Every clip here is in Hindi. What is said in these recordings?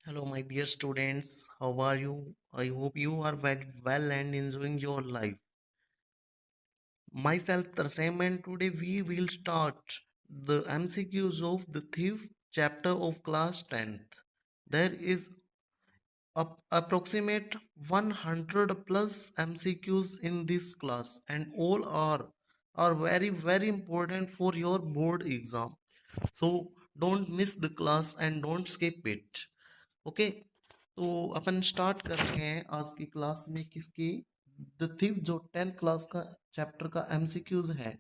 Hello, my dear students. How are you? I hope you are very well and enjoying your life. Myself, Tarsem, and today we will start the MCQs of the Thief chapter of class 10th. There is approximate 100 plus MCQs in this class, and all are very important for your board exam. So don't miss the class and don't skip it. Okay, तो अपन स्टार्ट करते हैं आज की क्लास में किसकी द थीव जो 10th क्लास का चैप्टर का एमसीक्यूज है।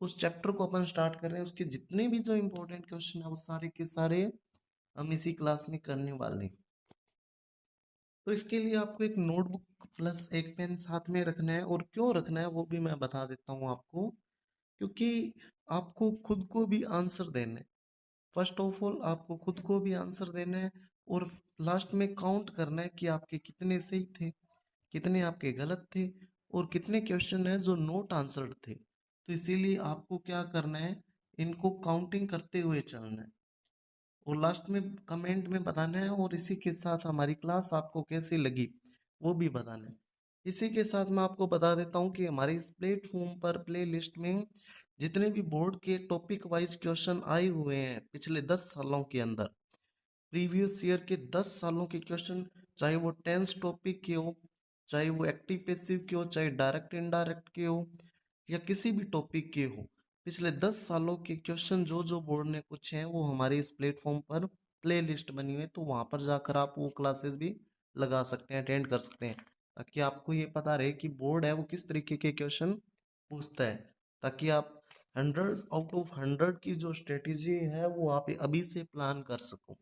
उस चैप्टर को अपन स्टार्ट कर रहे हैं। उसके जितने भी जो इम्पोर्टेंट क्वेश्चन है वो सारे के सारे हम इसी क्लास में करने वाले हैं। तो इसके लिए आपको एक नोटबुक प्लस एक पेन साथ में रखना है, और क्यों रखना है वो भी मैं बता देता हूँ आपको। क्योंकि आपको खुद को भी आंसर देना है। फर्स्ट ऑफ ऑल आपको खुद को भी आंसर देना है, और लास्ट में काउंट करना है कि आपके कितने सही थे, कितने आपके गलत थे, और कितने क्वेश्चन है जो नॉट आंसर्ड थे। तो इसीलिए आपको क्या करना है, इनको काउंटिंग करते हुए चलना है, और लास्ट में कमेंट में बताना है। और इसी के साथ हमारी क्लास आपको कैसी लगी वो भी बताना है। इसी के साथ मैं आपको बता देता हूँ कि हमारे इस प्लेटफॉर्म पर प्ले लिस्ट में जितने भी बोर्ड के टॉपिक वाइज क्वेश्चन आए हुए हैं पिछले 10 सालों के अंदर, प्रीवियस ईयर के 10 सालों के क्वेश्चन, चाहे वो टेंस टॉपिक के हो, चाहे वो एक्टिव पैसिव के हो, चाहे डायरेक्ट इनडायरेक्ट के हो, या किसी भी टॉपिक के हो, पिछले 10 सालों के क्वेश्चन जो जो बोर्ड ने पूछे हैं वो हमारे इस प्लेटफॉर्म पर प्ले लिस्ट बनी हुई है। तो वहाँ पर जाकर आप वो क्लासेस भी लगा सकते हैं, अटेंड कर सकते हैं, ताकि आपको ये पता रहे कि बोर्ड है वो किस तरीके के क्वेश्चन पूछता है, ताकि आप 100 आउट ऑफ 100 की जो स्ट्रेटेजी है वो आप अभी से प्लान कर सको।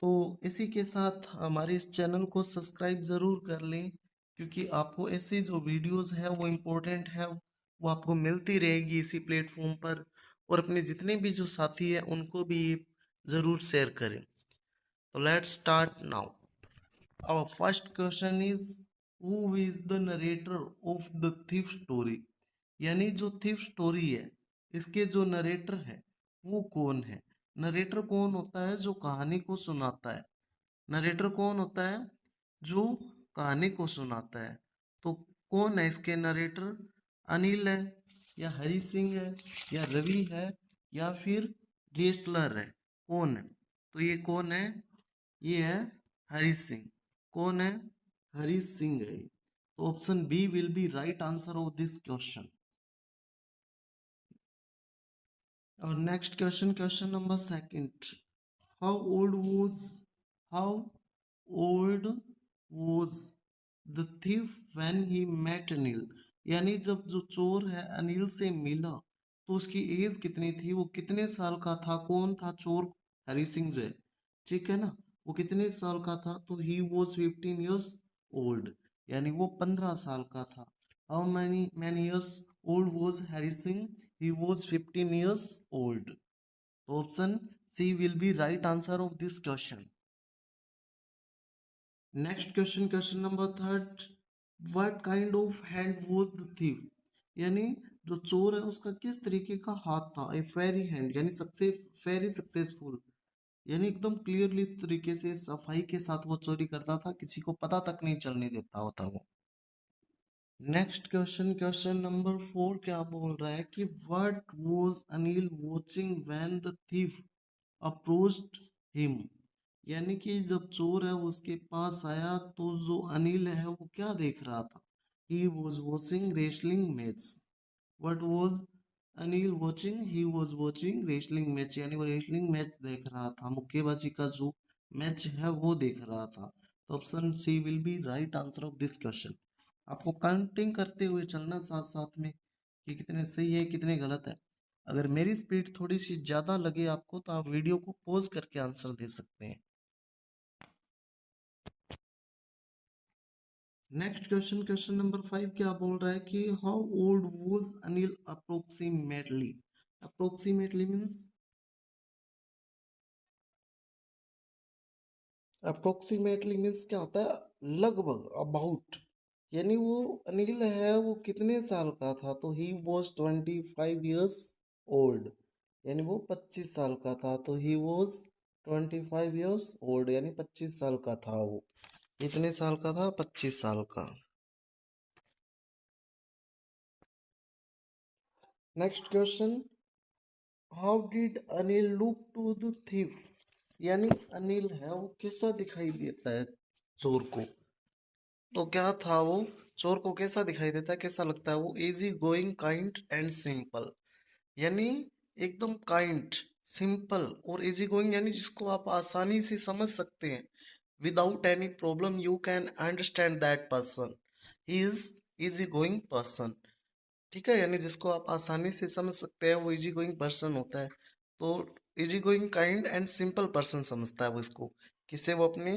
तो इसी के साथ हमारे इस चैनल को सब्सक्राइब ज़रूर कर लें, क्योंकि आपको ऐसी जो वीडियोस है वो इम्पोर्टेंट है वो आपको मिलती रहेगी इसी प्लेटफॉर्म पर। और अपने जितने भी जो साथी हैं उनको भी ज़रूर शेयर करें। तो let's start now. Our first question is, who is the narrator of the thief story. यानी जो थीफ स्टोरी है इसके जो नरेटर है वो कौन है। नरेटर कौन होता है? जो कहानी को सुनाता है। नरेटर कौन होता है? जो कहानी को सुनाता है। तो कौन है इसके नरेटर? अनिल है, या हरी सिंह है, या रवि है, या फिर जेस्लर है? कौन है? तो ये कौन है? ये है हरी सिंह। कौन है? हरी सिंह है। तो option B will be right answer of this question. और next question, question number second. How old was how old was the thief when he met Anil. यानी जब जो चोर है अनिल से मिला तो उसकी एज कितनी थी, वो कितने साल का था। कौन था चोर? हरी सिंह जो है, ठीक है ना। वो कितने साल का था? तो ही वॉज 15 years ओल्ड, यानी वो 15 साल का था। How many years old was Hari Singh? He was 15 years old. तो option C will be right answer of this question. Next question, question number third. What kind of hand was the thief. यानी जो चोर है उसका किस तरीके का हाथ था। ए फेरी हैंड, यानी सक्सेस, फेरी सक्सेसफुल, यानी एकदम क्लियरली तरीके से सफाई के साथ वो चोरी करता था, किसी को पता तक नहीं चलने देता होता वो। Next question, question number four क्या बोल रहा है कि what was Anil watching when the thief approached him. यानी कि जब चोर है वो उसके पास आया तो जो अनिल है वो क्या देख रहा था। He was watching wrestling match. What was Anil watching? He was watching wrestling match, यानी वो रेसलिंग मैच देख रहा था, मुक्केबाजी का जो मैच है वो देख रहा था। तो option C will be right answer of this question. आपको काउंटिंग करते हुए चलना साथ साथ में कि कितने सही है कितने गलत है। अगर मेरी स्पीड थोड़ी सी ज़्यादा लगे आपको तो आप वीडियो को पॉज करके आंसर दे सकते हैं। नेक्स्ट क्वेश्चन, क्वेश्चन नंबर 5 क्या बोल रहा है कि how old was Anil approximately. Approximately means, approximately means क्या होता है? लगभग, अबाउट। यानी वो अनिल है वो कितने साल का था, तो ही वॉज 25 years ओल्ड, यानी वो 25 साल का था। तो ही वॉज 25 years old, यानी 25 साल का था वो। कितने साल का था? 25 साल का। Next question, how did Anil look to the thief? यानी अनिल है वो कैसा दिखाई देता है चोर को? तो क्या था वो? चोर को कैसा दिखाई देता है, कैसा लगता है वो? Easy going, kind and simple. यानी एकदम काइंड, सिंपल और इजी गोइंग, यानी जिसको आप आसानी से समझ सकते हैं। Without any problem you can understand that person. He is easy going person. ठीक है, यानी जिसको आप आसानी से समझ सकते हैं वो इजी गोइंग पर्सन होता है। तो easy going, kind and simple person समझता है वो इसको, किसे वो अपने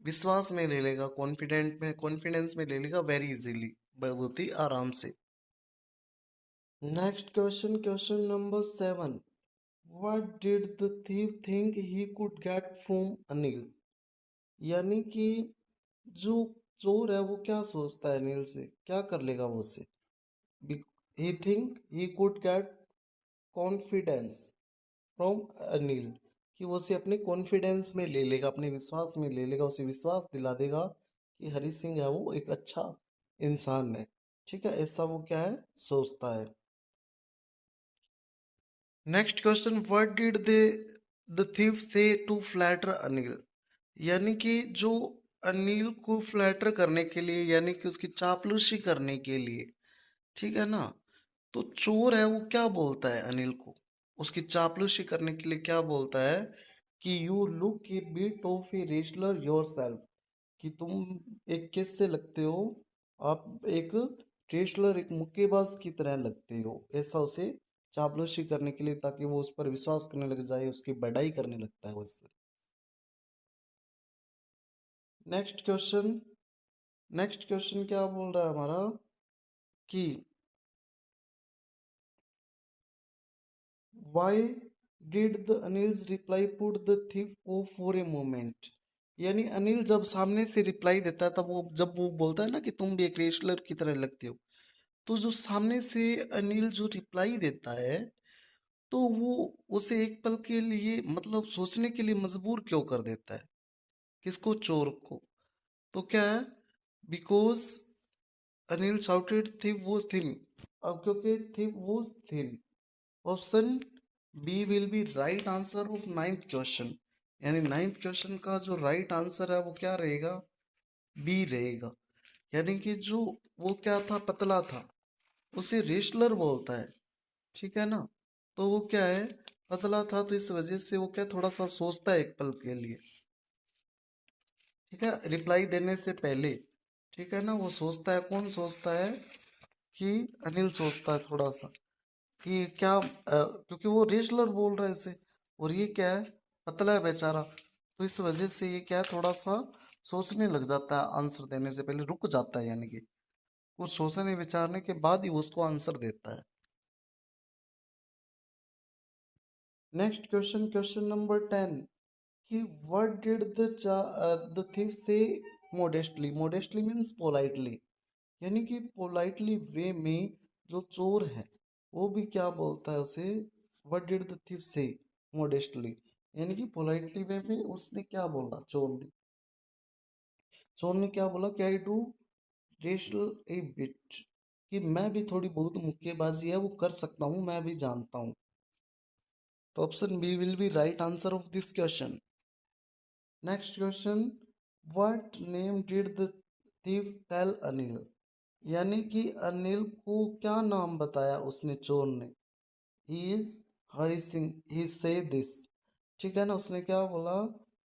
विश्वास में ले लेगा, कॉन्फिडेंस में ले लेगा वेरी इजीली, बहुत ही आराम से। Next question, question number 7, what did the thief think he could get from Anil? यानी कि जो चोर है वो क्या सोचता है अनिल से, क्या कर लेगा वो उससे? He think he could get confidence from Anil, कि वो उसे अपने कॉन्फिडेंस में ले लेगा, अपने विश्वास में ले लेगा, उसे विश्वास दिला देगा कि हरी सिंह है वो एक अच्छा इंसान है। ठीक है, ऐसा वो क्या है, सोचता है। Next question, what did they the thief से टू फ्लैटर अनिल? यानी कि जो अनिल को फ्लैटर करने के लिए, यानी कि उसकी चापलूसी करने के लिए, ठीक है ना, तो चोर है वो क्या बोलता है अनिल को? उसकी चापलूसी करने के लिए क्या बोलता है कि you look A bit of a wrestler your self, कि तुम एक किससे लगते हो, आप एक रेसलर, एक मुक्केबाज की तरह लगते हो। ऐसा उसे चापलूसी करने के लिए, ताकि वो उस पर विश्वास करने लग जाए, उसकी बड़ाई करने लगता है वो इससे। नेक्स्ट क्वेश्चन, नेक्स्ट क्वेश्चन क्या बोल रहा है हमारा कि why did the Anil's reply put the thief off for a moment? यानी अनिल जब सामने से रिप्लाई देता है, तब वो जब वो बोलता है ना कि तुम भी एक रेसलर की तरह लगते हो, तो जो सामने से अनिल जो रिप्लाई देता है, तो वो उसे एक पल के लिए, मतलब सोचने के लिए मजबूर क्यों कर देता है? किसको? चोर को। तो क्या है? Because Anil shouted thief was thin। अब क्योंकि thief was thin, option B will be right answer of ninth question. यानी नाइन्थ क्वेश्चन का जो राइट आंसर है वो क्या रहेगा? बी रहेगा। यानी कि जो वो क्या था, पतला था, उसे रेसलर बोलता है। ठीक है ना, तो वो क्या है, पतला था, तो इस वजह से वो क्या, थोड़ा सा सोचता है एक पल के लिए। ठीक है, रिप्लाई देने से पहले। ठीक है ना, वो सोचता है, कौन सोचता है? कि अनिल सोचता है थोड़ा सा, कि क्या क्योंकि वो रेसलर बोल रहा है इसे, और ये क्या है, पतला है बेचारा, तो इस वजह से ये क्या है, थोड़ा सा सोचने लग जाता है, आंसर देने से पहले रुक जाता है, यानी कि कुछ सोचने विचारने के बाद ही वो उसको आंसर देता है। नेक्स्ट क्वेश्चन, क्वेश्चन नंबर 10, कि व्हाट डिड द thief से मोडेस्टली? मोडेस्टली मीन्स पोलाइटली, यानी कि पोलाइटली वे में जो चोर है वो भी क्या बोलता है उसे? व्हाट डिड द thief से मोडेस्टली, यानी कि पोलाइटली वे में उसने क्या बोला, चोर ने क्या बोला कि I do wrestle a bit, कि मैं भी थोड़ी बहुत मुक्केबाजी है वो कर सकता हूँ, मैं भी जानता हूँ। तो option B will be right answer of this question. Next question, what name did the thief tell Anil? यानी कि अनिल को क्या नाम बताया उसने, चोर ने? ही इज हरी सिंह, ही से दिस। ठीक है ना, उसने क्या बोला?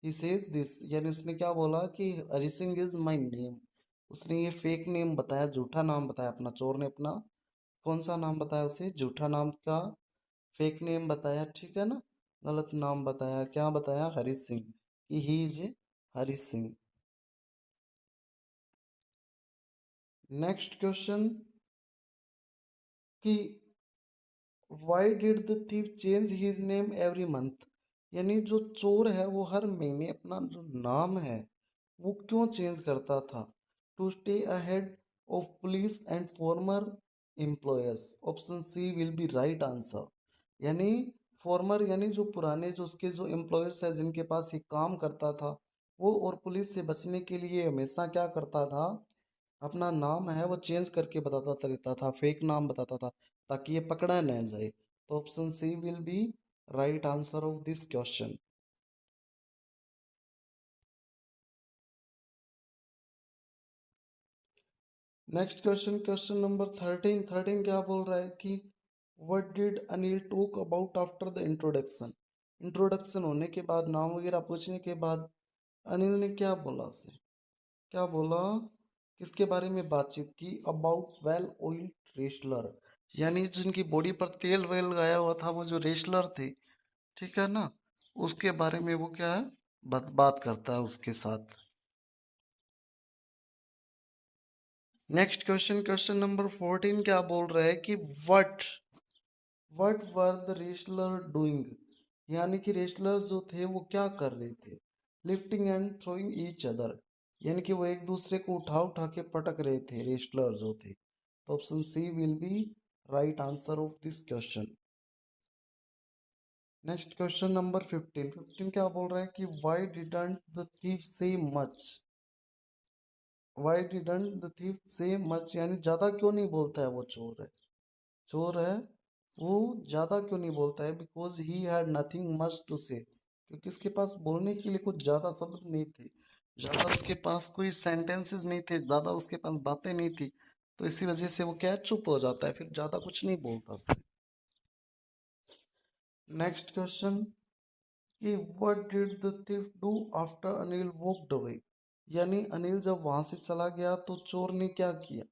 ही सेज दिस, यानी उसने क्या बोला कि Hari Singh is my name. उसने ये फेक नेम बताया, झूठा नाम बताया अपना, चोर ने अपना कौन सा नाम बताया उसे? झूठा नाम का फेक नेम बताया। ठीक है ना, गलत नाम बताया, क्या बताया? हरी सिंह, कि he is a Hari Singh. Next question, कि why did the thief change his name every month? यानी जो चोर है वो हर महीने अपना जो नाम है वो क्यों चेंज करता था? To stay ahead of police and former employers, option C will be right answer. यानी फॉर्मर यानी जो पुराने जो उसके जो एम्प्लॉयर्स है जिनके पास ये काम करता था, वो और पुलिस से बचने के लिए हमेशा क्या करता था, अपना नाम है वो चेंज करके बताता रहता था, फेक नाम बताता था, ताकि ये पकड़ा न जाए। तो option C will be right answer of this question. Next question, question number 13। 13 क्या बोल रहा है कि what did Anil talk about after the introduction. Introduction होने के बाद, नाम वगैरह पूछने के बाद अनिल ने क्या बोला उसे, क्या बोला, किसके बारे में बातचीत की, अबाउट वेल ऑइल्ड रेसलर, यानी जिनकी बॉडी पर तेल वेल गया हुआ था, वो जो रेसलर थे, ठीक है ना, उसके बारे में वो क्या है, बात करता है उसके साथ। नेक्स्ट क्वेश्चन, क्वेश्चन नंबर 14 क्या बोल रहा है कि what were the wrestler doing, यानी कि रेसलर जो थे वो क्या कर रहे थे, lifting and throwing each other, यानी कि वो एक दूसरे को उठा उठा के पटक रहे थे, रेसलर जो थे। तो option C will be right answer of this question. Next question number 15। 15 क्या बोल रहा है कि why didn't the thief say much, why didn't the thief say much, यानी ज्यादा क्यों नहीं बोलता है, वो चोर है, चोर है, वो ज्यादा क्यों नहीं बोलता है, because he had nothing much to say, क्योंकि उसके पास बोलने के लिए कुछ ज्यादा शब्द नहीं थे, ज्यादा उसके पास कोई सेंटेंसेस नहीं थे, ज्यादा उसके पास बातें नहीं थी, तो इसी वजह से वो क्या चुप हो जाता है, फिर ज्यादा कुछ नहीं बोलता उससे। नेक्स्ट क्वेश्चन कि what did the thief do after Anil walked away, यानी अनिल जब वहां से चला गया तो चोर ने क्या किया,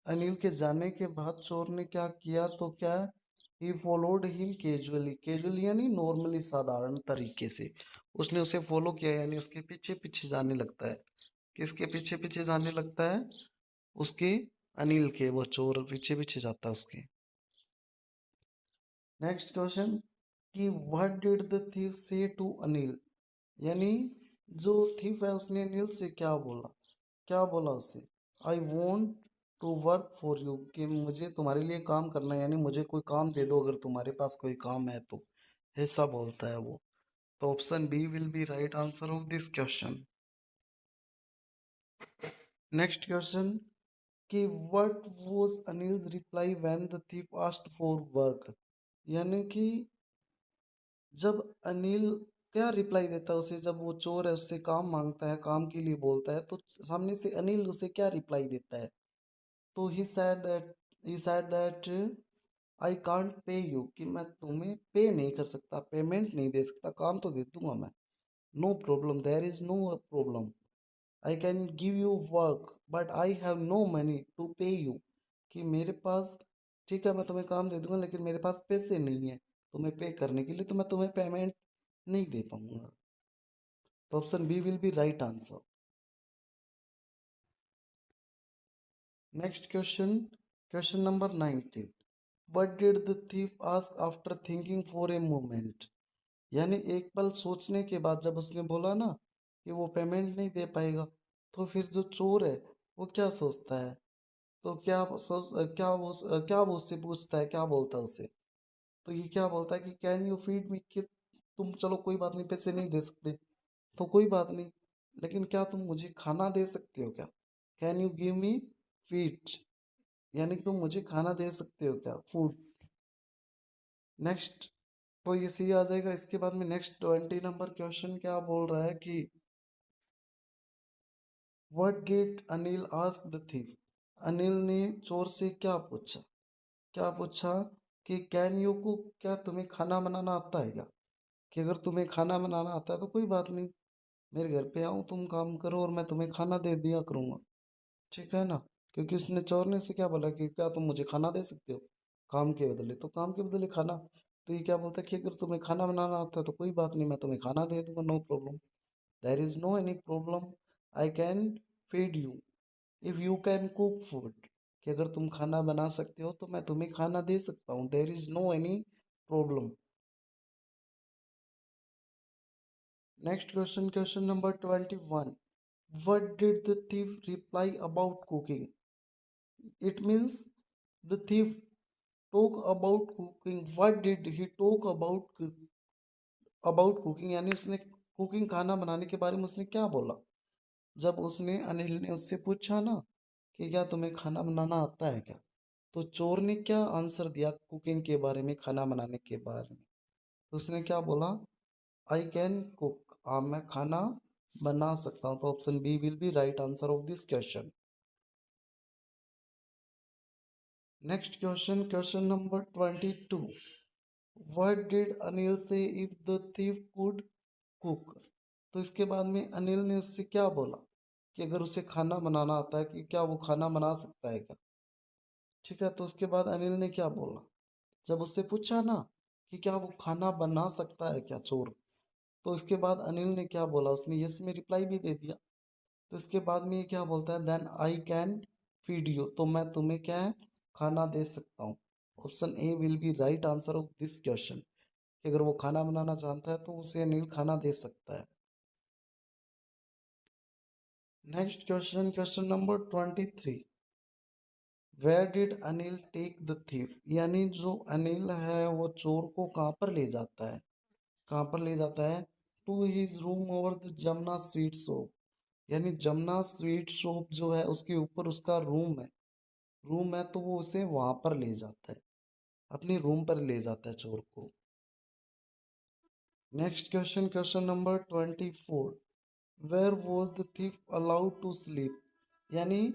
अनिल के जाने के बाद चोर ने क्या किया, तो क्या, he followed him casually, casually यानी नॉर्मली, साधारण तरीके से उसने उसे फॉलो किया, यानी उसके पीछे पीछे जाने लगता है, किसके पीछे पीछे जाने लगता है, उसके, अनिल के, वो चोर पीछे पीछे जाता है उसके। नेक्स्ट क्वेश्चन कि व्हाट डिड द थीफ से टू अनिल, यानी जो थीफ है उसने अनिल से क्या बोला, क्या बोला उसे, I want to work for you, कि मुझे तुम्हारे लिए काम करना है, यानी मुझे कोई काम दे दो अगर तुम्हारे पास कोई काम है तो, ऐसा बोलता है वो। तो option B will be right answer of this question. Next question कि what was Anil's reply when the thief asked for work, यानी कि जब अनिल क्या रिप्लाई देता है उसे, जब वो चोर है उससे काम मांगता है, काम के लिए बोलता है, तो सामने से अनिल उसे क्या रिप्लाई देता है, तो he said that I can't pay you, कि मैं तुम्हें पे नहीं कर सकता, पेमेंट नहीं दे सकता, काम तो दे दूंगा मैं, no problem, there is no problem, I can give you work but I have no money to pay you, कि मेरे पास, ठीक है मैं तुम्हें काम दे दूंगा लेकिन मेरे पास पैसे नहीं है तुम्हें पे करने के लिए, तो मैं तुम्हें पेमेंट नहीं दे पाऊंगा। तो option B will be right answer. Next question, question number 19। What did the thief ask after thinking for a moment, यानी एक पल सोचने के बाद जब उसने बोला ना कि वो पेमेंट नहीं दे पाएगा, तो फिर जो चोर है वो क्या सोचता है, तो क्या वो उससे पूछता है, क्या बोलता है उसे, तो ये क्या बोलता है कि कैन यू फीड मी, कि तुम चलो कोई बात नहीं पैसे नहीं दे सकते तो कोई बात नहीं, लेकिन क्या तुम मुझे खाना दे सकते हो क्या, can you give me feed, यानी कि तुम मुझे खाना दे सकते हो क्या, फूड। नेक्स्ट, तो ये सी आ जाएगा। इसके बाद में नेक्स्ट 20 नंबर क्वेश्चन क्या बोल रहा है कि what did Anil ask the thief, Anil ने चोर से क्या पूछा, क्या पूछा कि कैन यू कुक, क्या तुम्हें खाना बनाना आता है क्या, कि अगर तुम्हें खाना बनाना आता है तो कोई बात नहीं, मेरे घर पे आओ तुम काम करो और मैं तुम्हें खाना दे दिया करूँगा, ठीक है ना, क्योंकि उसने चोर ने से क्या बोला कि क्या तुम मुझे खाना दे सकते हो काम के बदले, तो काम के बदले खाना, तो ये क्या बोलता है कि अगर तुम्हें खाना बनाना आता है तो कोई बात नहीं, मैं तुम्हें खाना दे दूंगा, no problem, there is no any problem, I can feed you if you can cook food, कि अगर तुम खाना बना सकते हो तो मैं तुम्हें खाना दे सकता हूँ, there is no any problem. Next question, question number 21। What did the thief reply about cooking, it means the thief talk about cooking, what did he talk about cooking, यानी उसने कुकिंग खाना बनाने के बारे में उसने क्या बोला। जब उसने अनिल ने उससे पूछा ना कि क्या तुम्हें खाना बनाना आता है क्या, तो चोर ने क्या आंसर दिया कुकिंग के बारे में, खाना बनाने के बारे में। तो उसने क्या बोला, आई कैन कुक, मैं खाना बना सकता हूँ। तो option B will be right answer of this question. Next question, question number 22, what did Anil say if the thief could cook. तो इसके बाद में अनिल ने उससे क्या बोला कि अगर उसे खाना बनाना आता है कि क्या वो खाना बना सकता है क्या। ठीक है, तो उसके बाद अनिल ने क्या बोला, जब उससे पूछा ना कि क्या वो खाना बना सकता है क्या चोर, तो इसके बाद अनिल ने क्या बोला, उसने यस में रिप्लाई भी दे दिया। तो इसके बाद में ये क्या बोलता है, then I can feed you, तो मैं तुम्हें क्या है, खाना दे सकता हूँ। Option A will be right answer of this question, कि अगर वो खाना बनाना जानता है तो उसे अनिल खाना दे सकता है। Next question, question number 23, where did Anil take the thief, यानी जो अनिल है वो चोर को कहाँ पर ले जाता है, कहाँ पर ले जाता है, to his room over the Jamuna sweet shop, यानी जमुना स्वीट शॉप जो है उसके ऊपर उसका रूम है, तो वो उसे वहां पर ले जाता है, अपनी रूम पर ले जाता है चोर को। Next question, question number 24, where was the thief allowed to sleep, यानी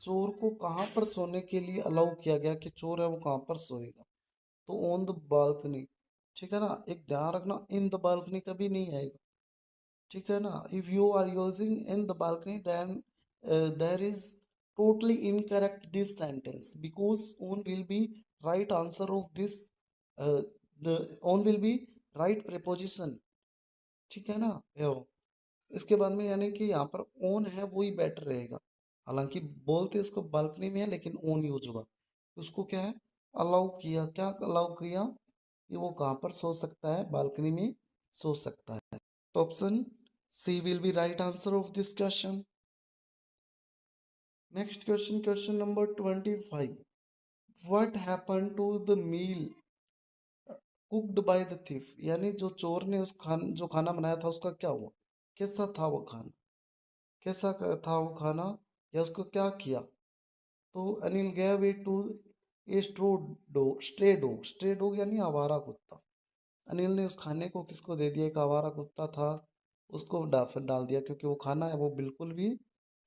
चोर को कहाँ पर सोने के लिए अलाउ किया गया कि चोर है वो कहाँ पर सोएगा। तो ऑन द बालकनी, ठीक है ना, एक ध्यान रखना, इन द बालकनी कभी नहीं आएगा। ठीक है ना, if you are using in the balcony then there is totally incorrect this sentence, because on will be right answer of this, the on will be right preposition. ठीक है ना, यो इसके बाद में यानी कि यहाँ पर ओन है वही बेटर रहेगा, हालांकि बोलते इसको बालकनी में है लेकिन ओन यूज हुआ, तो उसको क्या है, अलाउ किया, क्या अलाउ किया कि वो कहाँ पर सो सकता है, बालकनी में सो सकता है। तो option C will be right answer of this question. Next question, question number 25, what happen to the meal cooked by the thief, यानी जो चोर ने जो खाना बनाया था उसका क्या हुआ, कैसा था वो खाना, था वो खाना, या उसको क्या किया। तो Anil gave it to a stray dog यानी आवारा कुत्ता। अनिल ने उस खाने को किसको दे दिया, एक आवारा कुत्ता था, उसको फिर डाल दिया, क्योंकि वो खाना है वो बिल्कुल भी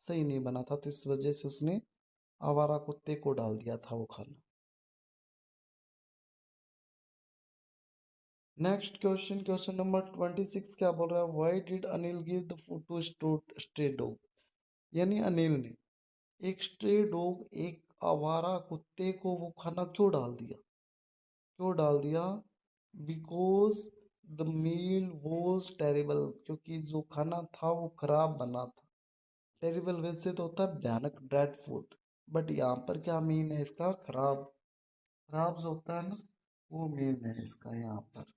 सही नहीं बना था, तो इस वजह से उसने आवारा कुत्ते को डाल दिया था वो खाना। नेक्स्ट क्वेश्चन, क्वेश्चन नंबर 26 क्या बोल रहा है, why did Anil give the food to stray dog, यानी अनिल ने एक स्ट्रे डॉग, एक आवारा कुत्ते को वो खाना क्यों डाल दिया, क्यों डाल दिया, because the meal was terrible, क्योंकि जो खाना था वो खराब बना था। टेरिबल वैसे तो होता है भयानक, ड्रेड फूड, बट यहाँ पर क्या मीन है इसका, खराब, खराब जो होता है ना वो मीन है इसका यहाँ पर।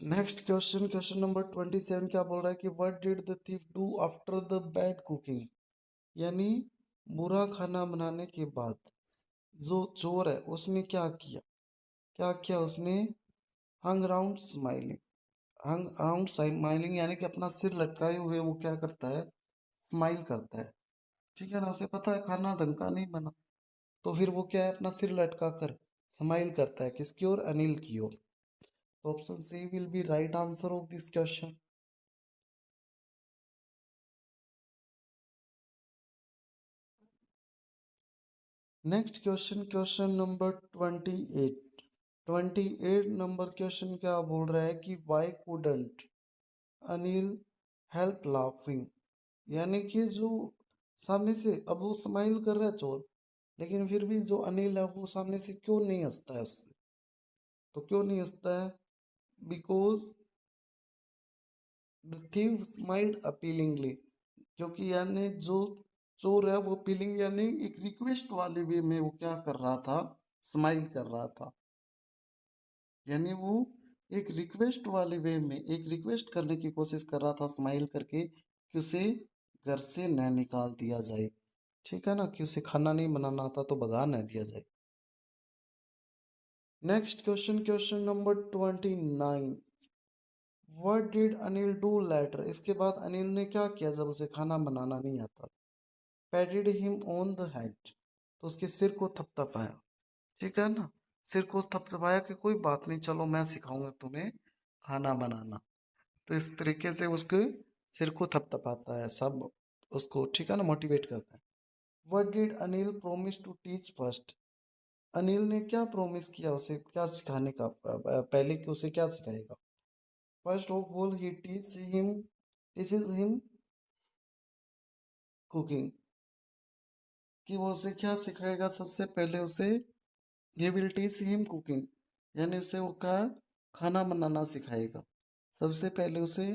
नेक्स्ट क्वेश्चन, क्वेश्चन नंबर 27 क्या बोल रहा है कि what did the thief do after the bad cooking, यानी बुरा खाना बनाने के बाद जो चोर है उसने क्या किया, क्या किया उसने, हंग अराउंड स्माइलिंग, हंग अराउंड स्माइलिंग यानी कि अपना सिर लटकाए हुए वो क्या करता है, स्माइल करता है। ठीक है ना, उसे पता है खाना ढंग का नहीं बना, तो फिर वो क्या है, अपना सिर लटका कर स्माइल करता है, किसकी ओर, अनिल की ओर। Option C will be right answer of this question. Next question, question number 28, 28 number question क्या बोल रहा है कि why couldn't Anil help laughing, यानी कि जो सामने से अब वो स्माइल कर रहा है चोर, लेकिन फिर भी जो अनिल है वो सामने से क्यों नहीं हंसता है उससे, तो क्यों नहीं हंसता है, बिकॉज द thief स्माइल्ड अपीलिंगली, क्योंकि यानी जो चोर है वो अपीलिंग यानी एक रिक्वेस्ट वाले वे में वो क्या कर रहा था, स्माइल कर रहा था, यानी वो एक रिक्वेस्ट वाले वे में एक रिक्वेस्ट करने की कोशिश कर रहा था स्माइल करके, कि उसे घर से न निकाल दिया जाए। ठीक है ना, कि उसे खाना नहीं बनाना आता तो भगा न दिया जाए। Next question, question number 29। What did Anil do later? इसके बाद अनिल ने क्या किया जब उसे खाना बनाना नहीं आता? पैटेड हिम ऑन द हेड, तो उसके सिर को थपथपाया। ठीक है ना, सिर को थपथपाया कि कोई बात नहीं, चलो मैं सिखाऊंगा तुम्हें खाना बनाना। तो इस तरीके से उसके सिर को थपथपाता है सब, उसको ठीक है ना मोटिवेट करता है। What did Anil promise to teach first? Anil ने क्या प्रॉमिस किया उसे क्या सिखाने का, पहले कि उसे क्या सिखाएगा? First of all he teaches him cooking, कि वो उसे क्या सिखाएगा? सबसे पहले उसे he will teach him cooking, यानी उसे वो क्या खाना बनाना सिखाएगा। सबसे पहले उसे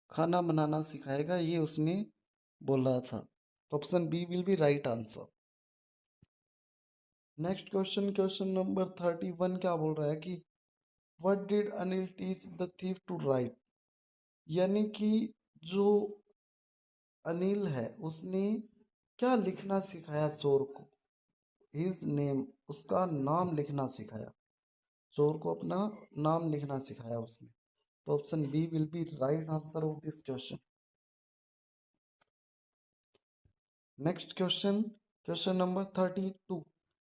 खाना बनाना सिखाएगा, ये उसने बोला था। तो option B will be right answer. Next question, question number 31 क्या बोल रहा है कि what did Anil teach the thief to write? यानी कि जो अनिल है उसने क्या लिखना सिखाया चोर को? हिज नेम, उसका नाम लिखना सिखाया। चोर को अपना नाम लिखना सिखाया उसने। तो option B will be right answer of this question. Next question, question number 32।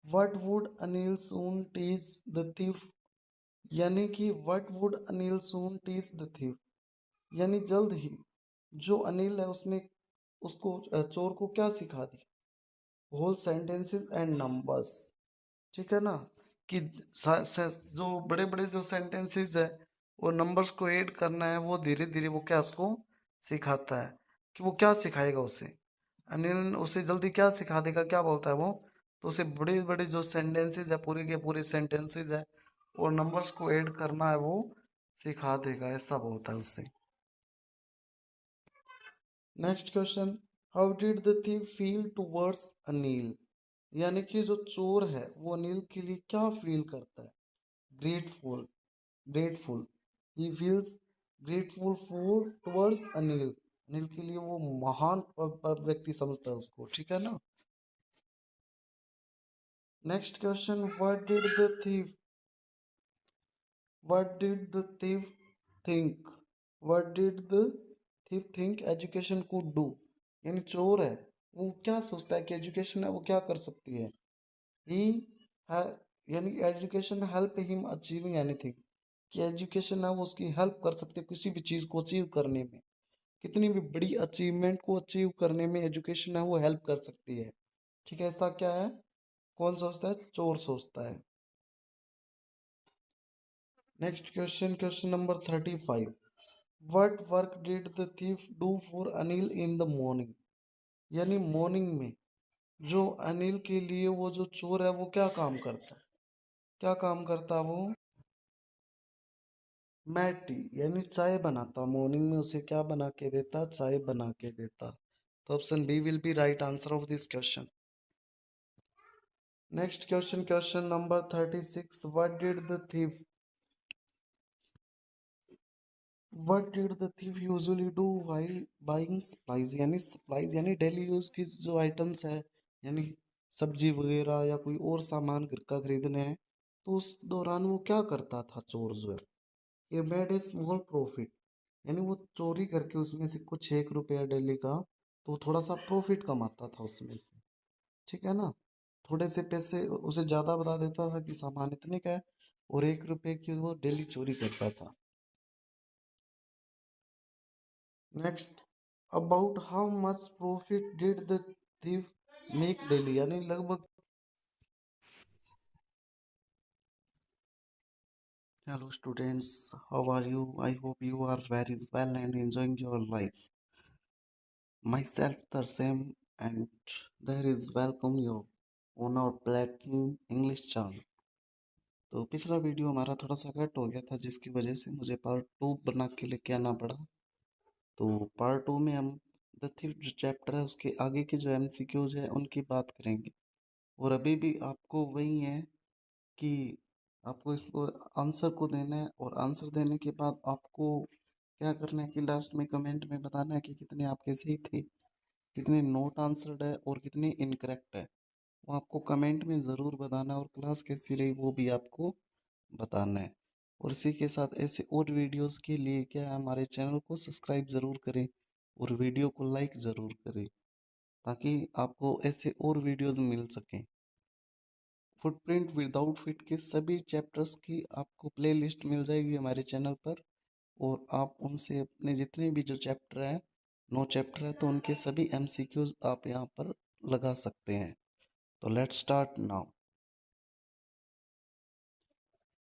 What would Anil soon teach the thief? यानी कि what would Anil soon teach the thief, यानी जल्द ही जो अनिल है उसने उसको चोर को क्या सिखा दी? Whole sentences and numbers. ठीक है ना, कि जो बड़े बड़े जो सेंटेंसेस है वो नंबर्स को ऐड करना है, वो धीरे धीरे वो क्या उसको सिखाता है। कि वो क्या सिखाएगा उसे? अनिल उसे जल्दी क्या सिखा देगा, क्या बोलता है वो? तो उसे बड़े बड़े जो सेंटेंसेस है, पूरे के पूरे सेंटेंसेस है और नंबर्स को ऐड करना है, वो सिखा देगा, ऐसा बोलता है उससे। Next question, how did the thief feel towards Anil? यानी कि जो चोर है वो अनिल के लिए क्या फील करता है? Grateful, grateful, he feels grateful for towards Anil, Anil के लिए वो महान व्यक्ति समझता है उसको। ठीक है ना। Next question, what did the thief think? What did the thief think education could do? यानी चोर है वो क्या सोचता है कि एजुकेशन है वो क्या कर सकती है? ही है, यानी education help him achieving anything, कि एजुकेशन है वो उसकी हेल्प कर सकती है किसी भी चीज़ को अचीव करने में। कितनी भी बड़ी अचीवमेंट को अचीव करने में एजुकेशन है वो हेल्प कर सकती है। ठीक है, ऐसा क्या है? कौन सोचता है? चोर सोचता है। Next question, question number 35। What work did the thief do for Anil in the morning? यानी मॉर्निंग में जो अनिल के लिए वो जो चोर है वो क्या काम करता है? क्या काम करता वो? मैट टी, यानी चाय बनाता। मॉर्निंग में उसे क्या बना के देता? चाय बना के देता। तो option B will be right answer of this question. Next question, question number 36। What did the thief usually do while buying supplies? यानी सप्लाईज यानी डेली यूज की जो आइटम्स है, यानी सब्जी वगैरह या कोई और सामान घर का खरीदने हैं, तो उस दौरान वो क्या करता था चोर जो है? ये मेड ए स्मॉल प्रॉफिट, यानी वो चोरी करके उसमें से कुछ 1 रुपया डेली का, तो थोड़ा सा प्रॉफिट कमाता था उसमें से। ठीक है ना, थोड़े से पैसे उसे ज़्यादा बता देता था कि सामान इतने का है, और 1 रुपये की वो डेली चोरी करता था। Next, about how much profit did the thief make daily? यानी लगभग। Hello students, how are you? I hope you are very well and enjoying your life. Myself the same, and there is welcome you on our platform English channel. तो पिछला वीडियो हमारा थोड़ा सा कट हो गया था जिसकी वजह से मुझे पार्ट 2 बना के लेके आना पड़ा। तो पार्ट 2 में हम द थीफ जो चैप्टर है उसके आगे के जो एमसीक्यूज है उनकी बात करेंगे। और अभी भी आपको वही है कि आपको इसको आंसर को देना है, और आंसर देने के बाद आपको क्या करना है कि लास्ट में कमेंट में बताना है कि कितने आपके सही थे, कितने नोट आंसर्ड है और कितने इनकरेक्ट है। वो आपको कमेंट में ज़रूर बताना और क्लास कैसी रही वो भी आपको बताना है। और इसी के साथ ऐसे और वीडियोस के लिए क्या है, हमारे चैनल को सब्सक्राइब ज़रूर करें और वीडियो को लाइक ज़रूर करें ताकि आपको ऐसे और वीडियोस मिल सकें। फुटप्रिंट विदाउट फिट के सभी चैप्टर्स की आपको प्लेलिस्ट मिल जाएगी हमारे चैनल पर, और आप उनसे अपने जितने भी जो चैप्टर हैं, 9 चैप्टर है, तो उनके सभी एमसीक्यूज आप यहाँ पर लगा सकते हैं। तो लेट्स स्टार्ट नाउ।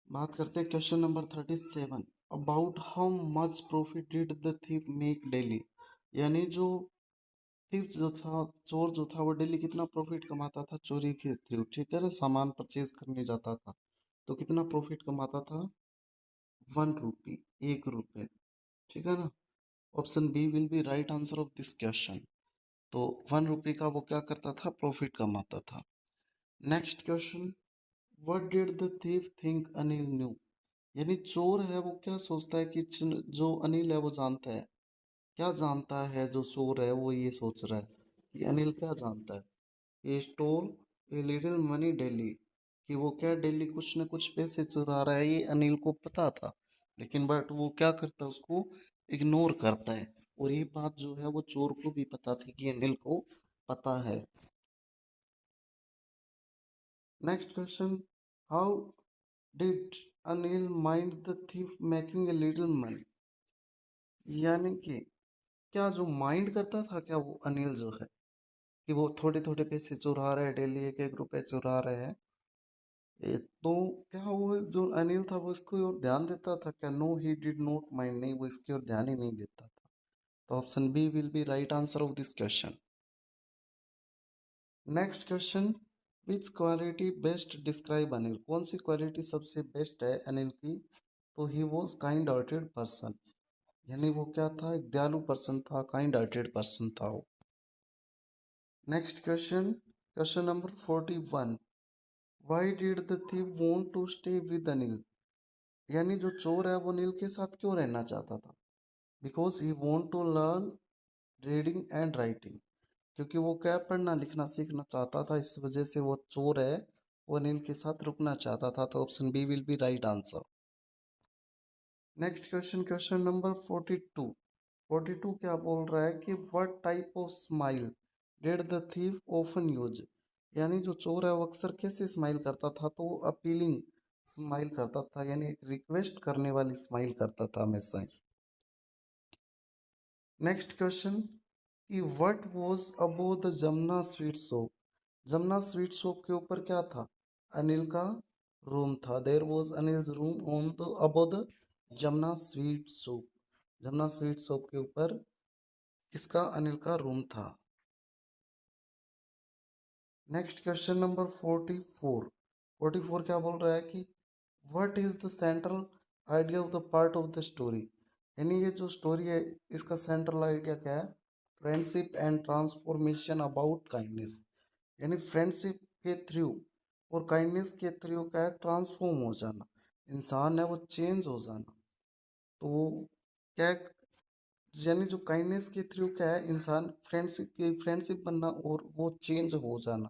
बात करते हैं question number 37। About how much profit did the thief make daily. यानी जो थीफ जो था, चोर जो था, वो डेली कितना प्रॉफिट कमाता था चोरी के थ्रू, ठीक है ना, सामान परचेज करने जाता था तो कितना प्रॉफिट कमाता था, 1 रुपी, 1 रुपये, ठीक है ना। Option B will be right answer of this question. तो 1 रुपये का वो क्या करता था, प्रॉफिट कमाता था। Next question, what did the thief think Anil new. यानी चोर है वो क्या सोचता है कि जो अनिल है वो जानता है, क्या जानता है जो चोर है वो ये सोच रहा है कि अनिल क्या जानता है। ये stole a little money daily, कि वो क्या डेली कुछ न कुछ पैसे चुरा रहा है, ये अनिल को पता था, लेकिन बट वो क्या करता है, उसको इग्नोर करता है। और ये बात जो है वो चोर को भी पता थी कि अनिल को पता है। Next question, how did Anil mind the thief making a little money. यानी कि क्या जो माइंड करता था क्या वो अनिल जो है कि वो थोड़े थोड़े पैसे चुरा रहा है, डेली 1 1 रुपए चुरा रहे हैं। तो क्या वो जो अनिल था वो इसको और ध्यान देता था क्या, no he did not mind, नहीं वो इसकी ओर ध्यान ही नहीं देता था। तो option B will be right answer of this question. Next question, which quality best describe Anil. कौन सी क्वालिटी सबसे बेस्ट है अनिल की। तो he was kind hearted person, यानी वो क्या था, एक दयालु पर्सन था, काइंड हार्टेड पर्सन था वो। Next question, question number 41, why did the thief want to stay with Anil. यानी जो चोर है वो अनिल के साथ क्यों रहना चाहता था, because he want to learn reading and writing, क्योंकि वो क्या पढ़ना लिखना सीखना चाहता था, इस वजह से वो चोर है वो अनिल के साथ रुकना चाहता था। तो option B will be right answer. Next question, question number 42। 42 क्या बोल रहा है कि what type of smile did the thief often use. यानी जो चोर है वो अक्सर कैसे स्माइल करता था, तो वो अपीलिंग स्माइल करता था, यानी एक रिक्वेस्ट करने वाली स्माइल करता था हमेशा ही। नेक्स्ट क्वेश्चन, कि what was above the Jamuna sweet shop. Jamuna sweet shop के ऊपर क्या था, अनिल का रूम था। There was Anil's room on the above the Jamuna sweet shop. Jamuna sweet shop के ऊपर किसका, अनिल का रूम था। Next question number 44। 44 क्या बोल रहा है कि what is the central idea of the part of the story. यानी ये जो स्टोरी है इसका सेंट्रल आइडिया क्या है, friendship and transformation about kindness. यानी फ्रेंडशिप के थ्रू और काइंडनेस के थ्रू क्या है, ट्रांसफॉर्म हो जाना, इंसान है वो चेंज हो जाना। तो क्या है, यानी जो काइंडनेस के थ्रू क्या है, इंसान फ्रेंडशिप बनना और वो चेंज हो जाना।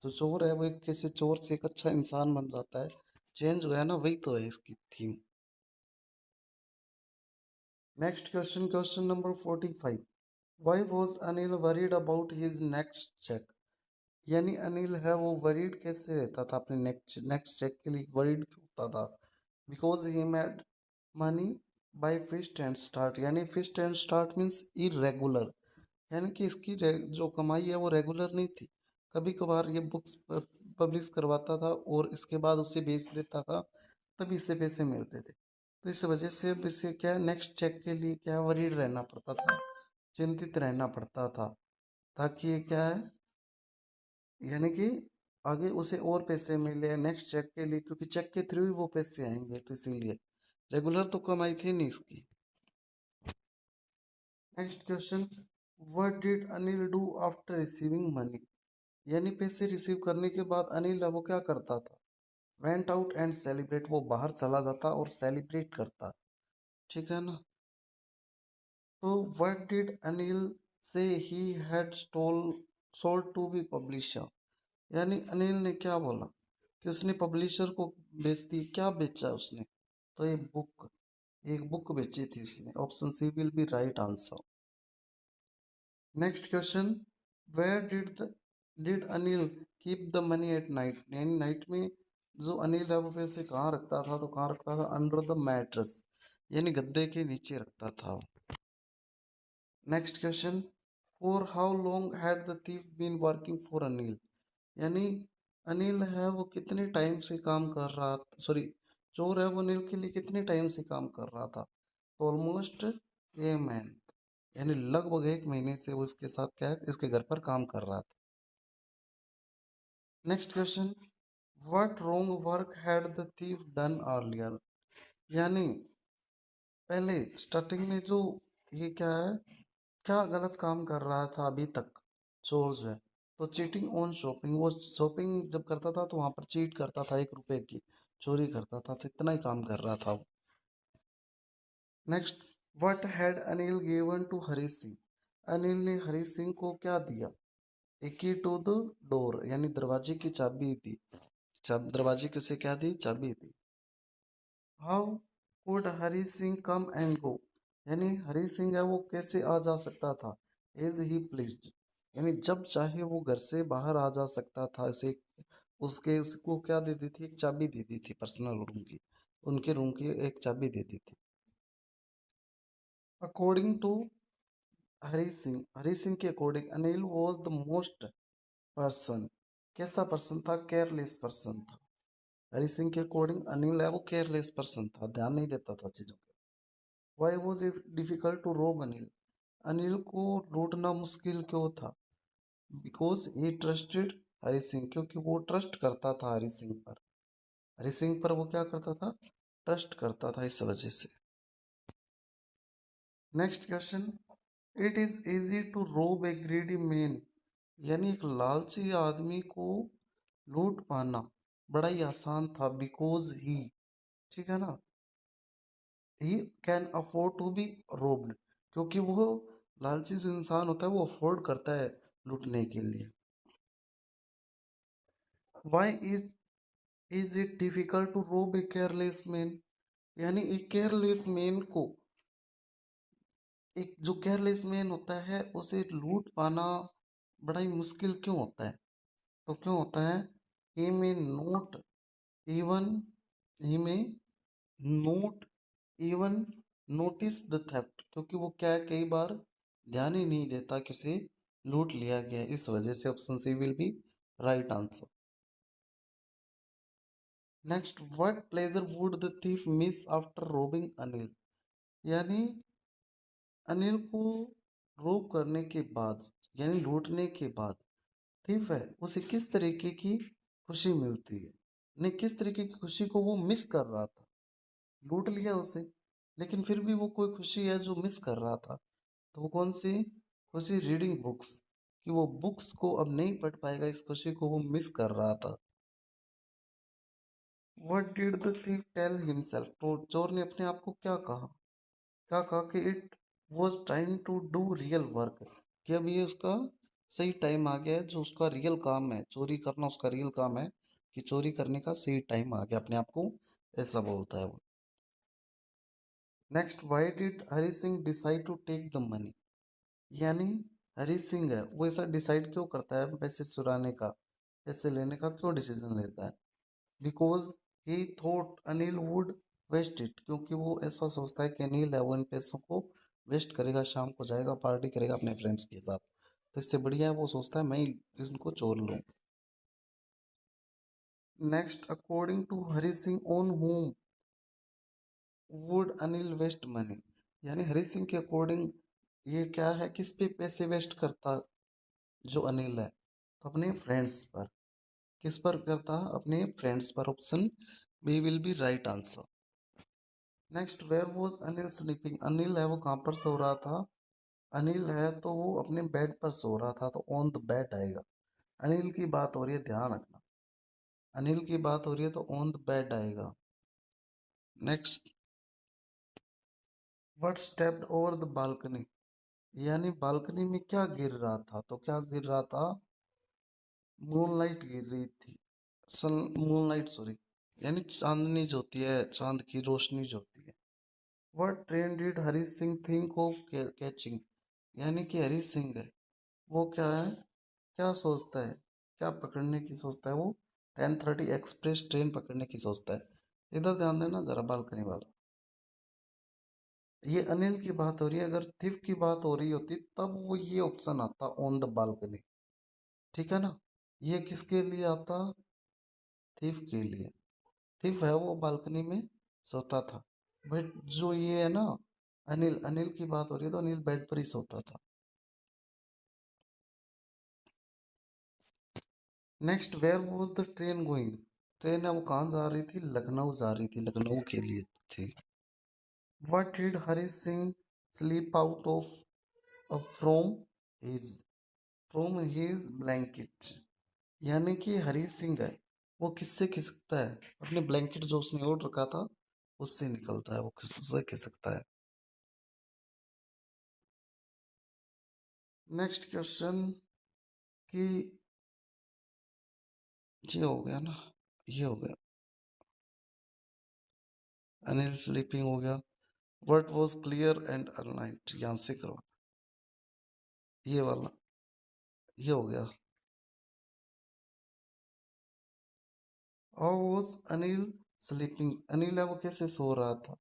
तो चोर है वो एक किसी चोर से एक अच्छा इंसान बन जाता है, चेंज हो गया ना, वही तो है इसकी theme. Next question, question number 45, why was Anil worried about his next cheque. यानी अनिल है वो वरीड कैसे रहता था, अपने नेक्स्ट नेक्स्ट चेक के लिए वरीड क्यों होता था, because he made money by फिस्ट एंड स्टार्ट। यानी फिस्ट एंड स्टार्ट मीन्स इरेगुलर, यानी कि इसकी जो कमाई है वो रेगुलर नहीं थी, कभी कभार ये बुक्स पब्लिश करवाता था और इसके बाद उसे बेच देता था, तभी इससे पैसे मिलते थे। तो इस वजह से अब इसे क्या है, नेक्स्ट चेक के लिए क्या वरीड रहना पड़ता था, चिंतित रहना पड़ता था, ताकि ये क्या है, यानी कि आगे उसे और पैसे मिले नेक्स्ट चेक के लिए, क्योंकि चेक के थ्रू ही वो पैसे आएंगे, तो इसीलिए रेगुलर तो कमाई थी नहीं इसकी। Next question, what did Anil do after receiving money. यानी पैसे रिसीव करने के बाद अनिल वो क्या करता था, वेंट आउट एंड सेलिब्रेट, वो बाहर चला जाता और सेलिब्रेट करता, ठीक है ना। तो what did Anil say he had sold to be publisher, यानी अनिल ने क्या बोला कि उसने पब्लिशर को बेच दी, क्या बेचा उसने? तो ये बुक, एक बुक बेची थी उसने। Option C will be right answer. Next question, where did Anil keep the money at night, यानी नाइट में जो अनिल है वो पैसे कहाँ रखता था? तो कहाँ रखता था? अंडर द मैट्रेस, यानी गद्दे के नीचे रखता था। Next question, for how long had the thief been working for Anil, यानी अनिल है वो कितने टाइम से काम कर रहा था, सॉरी, चोर है वो अनिल के लिए कितने टाइम से काम कर रहा था? तो ऑलमोस्ट ए मैन, यानी लगभग एक महीने से वो इसके साथ क्या है, इसके घर पर काम कर रहा था। Next question, what wrong work had the thief done earlier, यानी पहले स्टार्टिंग में जो ये क्या है, क्या गलत काम कर रहा था अभी तक चोर जो है? तो चीटिंग ऑन शॉपिंग, वो शॉपिंग जब करता था तो वहां पर चीट करता था, 1 रुपए की चोरी करता था, तो इतना ही काम कर रहा था वो। Next, what had Anil given to Hari Singh, Anil ने हरी सिंह को क्या दिया? ए की टू द डोर, यानी दरवाजे की चाबी दी। दरवाजे की उसे क्या दी? चाबी दी। How could Hari Singh come and go, यानी हरी सिंह है वो कैसे आ जा सकता था? एज ही प्लीज्ड, यानी जब चाहे वो घर से बाहर आ जा सकता था। उसे उसके उसको क्या दे दी थी? एक चाबी दे दी थी पर्सनल रूम की, उनके रूम की एक चाबी दे दी थी। अकॉर्डिंग टू हरी सिंह के according Anil was the most person, कैसा पर्सन था? केयरलेस पर्सन था। हरी सिंह के अकॉर्डिंग अनिल है वो केयरलेस पर्सन था, ध्यान नहीं देता था चीजों पे। Why was it difficult to rob Anil, Anil को लूटना मुश्किल क्यों था? Because he trusted Hari Singh, क्योंकि वो ट्रस्ट करता था हरी सिंह पर। हरी सिंह पर वो क्या करता था? ट्रस्ट करता था, इस वजह से। Next question, it is easy to rob a greedy man, यानी एक लालची आदमी को लूट पाना बड़ा ही आसान था। बिकॉज ही, ठीक है ना, he can afford to be robbed, क्योंकि वो लालची जो इंसान होता है वो अफोर्ड करता है लूटने के लिए। Why is it difficult to rob a careless man, यानी एक केयरलेस मैन को, एक जो केयरलेस मैन होता है उसे लूट पाना बड़ा ही मुश्किल क्यों होता है? तो क्यों होता है? ही में नोट इवन ही में note even notice the theft, क्योंकि वो क्या है, कई बार ध्यान ही नहीं देता कि उसे लूट लिया गया है। इस वजह से option C will be right answer. Next, what pleasure would the thief miss after robbing Anil, यानी अनिल को रोब करने के बाद, यानी लूटने के बाद थीफ है उसे किस तरीके की खुशी मिलती है? नहीं, किस तरीके की खुशी को वो मिस कर रहा था? लूट लिया उसे, लेकिन फिर भी वो कोई खुशी है जो मिस कर रहा था। तो वो कौन सी खुशी? रीडिंग बुक्स, कि वो बुक्स को अब नहीं पढ़ पाएगा, इस खुशी को वो मिस कर रहा था। What did the thief tell himself, तो चोर ने अपने आप को क्या कहा? क्या कहा कि it was time to do real work, कि अब ये उसका सही टाइम आ गया है, जो उसका रियल काम है, चोरी करना उसका रियल काम है, कि चोरी करने का सही टाइम आ गया अपने आप को, ऐसा बोलता है वो। Next, why did Hari Singh decide to take the money, यानी हरी सिंह है वो ऐसा डिसाइड क्यों करता है पैसे चुराने का, पैसे लेने का क्यों डिसीजन लेता है? Because he thought Anil would waste it, क्योंकि वो ऐसा सोचता है कि अनिल है वो इन पैसों को वेस्ट करेगा, शाम को जाएगा पार्टी करेगा अपने फ्रेंड्स के साथ, तो इससे बढ़िया है वो सोचता है मैं ही इनको चोर लूँ। Next, according to Hari Singh on whom would Anil waste money, यानी हरी सिंह के अकॉर्डिंग ये क्या है, किस पे पैसे वेस्ट करता जो अनिल है? तो अपने फ्रेंड्स पर। किस पर करता? अपने फ्रेंड्स पर। Option B will be right answer. Next, where was Anil sleeping, Anil है वो कहाँ पर सो रहा था? अनिल है तो वो अपने बेड पर सो रहा था, तो ऑन द बेड आएगा। अनिल की बात हो रही है, ध्यान रखना, अनिल की बात हो रही है तो ऑन द बेड आएगा। Next, what stepped over the balcony, यानी बालकनी में क्या गिर रहा था, तो क्या गिर रहा था, मूनलाइट गिर रही थी, सन मूनलाइट सॉरी, यानी चांदनी जो होती है, चांद की रोशनी जो होती है। What train did Hari Singh think of catching, यानी कि हरी सिंह है वो क्या है, क्या सोचता है, क्या पकड़ने की सोचता है वो, 10:30 एक्सप्रेस ट्रेन पकड़ने की सोचता है। इधर ध्यान देना जरा बालकनी वाला, ये अनिल की बात हो रही है, अगर थिफ की बात हो रही होती तब वो ये ऑप्शन आता ऑन द बालकनी, ठीक है ना। ये किसके लिए आता, थिफ के लिए, थिफ है वो बालकनी में सोता था। बट जो ये है ना, अनिल, अनिल की बात हो रही है तो अनिल बेड पर ही सोता था। Next, where was the train going, train है वो कहाँ जा रही थी, लखनऊ जा रही थी, लखनऊ के लिए थी। What did Hari Singh sleep out of his from his blanket, यानी कि हरी सिंह है वो किससे खिसकता है, अपने ब्लैंकेट जो उसने ओढ़ रखा था उससे निकलता है, वो किससे खिसकता है। नेक्स्ट क्वेश्चन कि ये हो गया ना, ये हो गया, अनिल स्लीपिंग हो गया। What was clear and unlit, यहाँ से करो, ये वाला, ये हो गया। How was Anil sleeping, Anil है वो कैसे सो रहा था,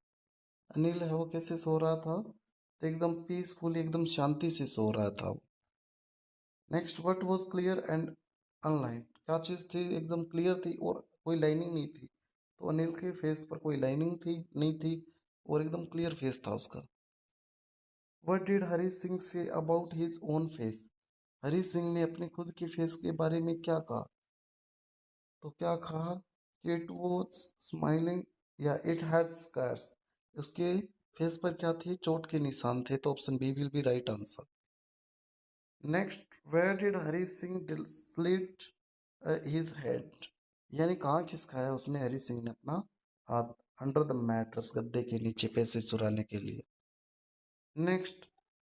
अनिल है वो कैसे सो रहा था, तो एकदम पीसफुली, एकदम शांति से सो रहा था वो। Next, what was clear and unlit, क्या चीज़ थी एकदम क्लियर थी और कोई लाइनिंग नहीं थी, तो अनिल के फेस पर कोई लाइनिंग थी नहीं थी और एकदम क्लियर फेस था उसका। What did Hari Singh say about his own face, Hari Singh ने अपने खुद के फेस के बारे में क्या कहा, तो क्या कहा कि इट वॉज स्माइलिंग या इट हैड स्कार्स, उसके फेस पर क्या थे, चोट के निशान थे, तो option B will be right answer. Next, where did Hari Singh slit his head, यानी कहाँ खिसकाया उसने, हरी सिंह ने अपना हाथ, अंडर द मैट्रेस, गद्दे के नीचे पैसे चुराने के लिए। Next,